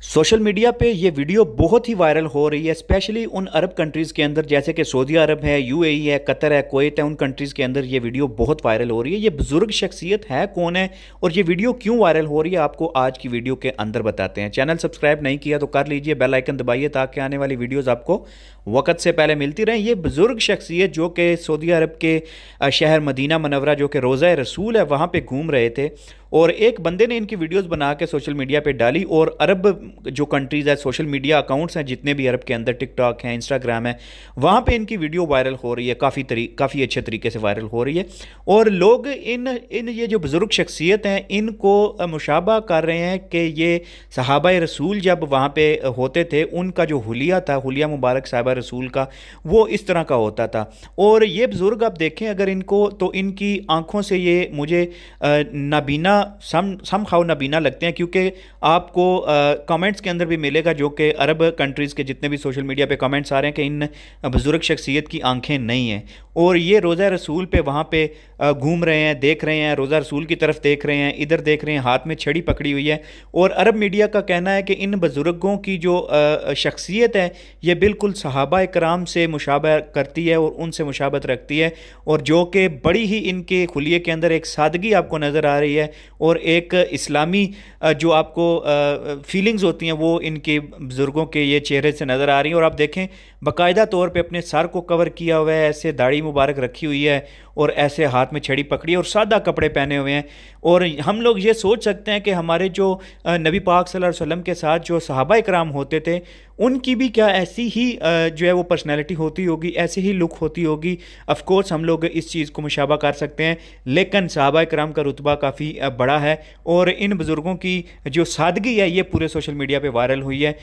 Social media पे ये video बहुत ही वायरल हो रही है, स्पेशली उन अरब कंट्रीज़ के अंदर जैसे कि सऊदी अरब है, यूएई है, कतर है, कुवैत है। उन कंट्रीज़ के अंदर ये वीडियो बहुत वायरल हो रही है। ये बुज़ुर्ग शख्सियत है कौन है और ये वीडियो क्यों वायरल हो रही है, आपको आज की वीडियो के अंदर बताते हैं। चैनल सब्सक्राइब नहीं किया तो कर लीजिए, बेल आइकन दबाइए ताकि आने वाली वीडियोज़ आपको वक्त से पहले मिलती रहें। ये बुज़ुर्ग शख्सियत जो कि सऊदी अरब के शहर मदीना मनव्वरा जो कि रोज़ा रसूल है वहाँ पे घूम रहे थे, और एक बंदे ने इनकी वीडियोस बना के सोशल मीडिया पे डाली। और अरब जो कंट्रीज़ है, सोशल मीडिया अकाउंट्स हैं जितने भी अरब के अंदर, टिकटॉक है, इंस्टाग्राम है, वहाँ पे इनकी वीडियो वायरल हो रही है, काफ़ी अच्छे तरीके से वायरल हो रही है। और लोग इन इन ये जो बुज़ुर्ग शख्सियत हैं इनको मुशाबा कर रहे हैं कि ये सहाबा रसूल जब वहाँ पे होते थे, उनका जो हुलिया था, हुलिया मुबारक साहबा रसूल का, वो इस तरह का होता था। और ये बुज़ुर्ग आप देखें अगर इनको, तो इनकी आंखों से ये मुझे नाबीना सम खाओ नाबीना लगते हैं, क्योंकि आपको कमेंट्स के अंदर भी मिलेगा जो कि अरब कंट्रीज़ के जितने भी सोशल मीडिया पे कमेंट्स आ रहे हैं कि इन बुज़ुर्ग शख्सियत की आंखें नहीं हैं, और ये रोज़ा रसूल पे वहाँ पे घूम रहे हैं, देख रहे हैं, रोज़ा रसूल की तरफ देख रहे हैं, इधर देख रहे हैं, हाथ में छड़ी पकड़ी हुई है। और अरब मीडिया का कहना है कि इन बुज़ुर्गों की जो शख्सियत है ये बिल्कुल सहाबा कराम से मुशाबह करती है और उनसे मुशाबत रखती है, और जो कि बड़ी ही इनके खुलिये के अंदर एक सादगी आपको नज़र आ रही है, और एक इस्लामी जो आपको फीलिंग्स होती हैं वो इनके बुज़ुर्गों के ये चेहरे से नज़र आ रही हैं। और आप देखें बाकायदा तौर पे अपने सर को कवर किया हुआ है, ऐसे दाढ़ी मुबारक रखी हुई है, और ऐसे हाथ में छड़ी पकड़ी है, और सादा कपड़े पहने हुए हैं। और हम लोग ये सोच सकते हैं कि हमारे जो नबी पाक सल्लल्लाहु अलैहि वसल्लम के साथ जो सहाबा इकराम होते थे, उनकी भी क्या ऐसी ही जो है वो पर्सनैलिटी होती होगी, ऐसी ही लुक होती होगी। ऑफ कोर्स हम लोग इस चीज़ को मुशाबा कर सकते हैं, लेकिन सहाबा इकराम का रुतबा काफ़ी बड़ा है, और इन बुज़ुर्गों की जो सादगी है ये पूरे सोशल मीडिया पे वायरल हुई है।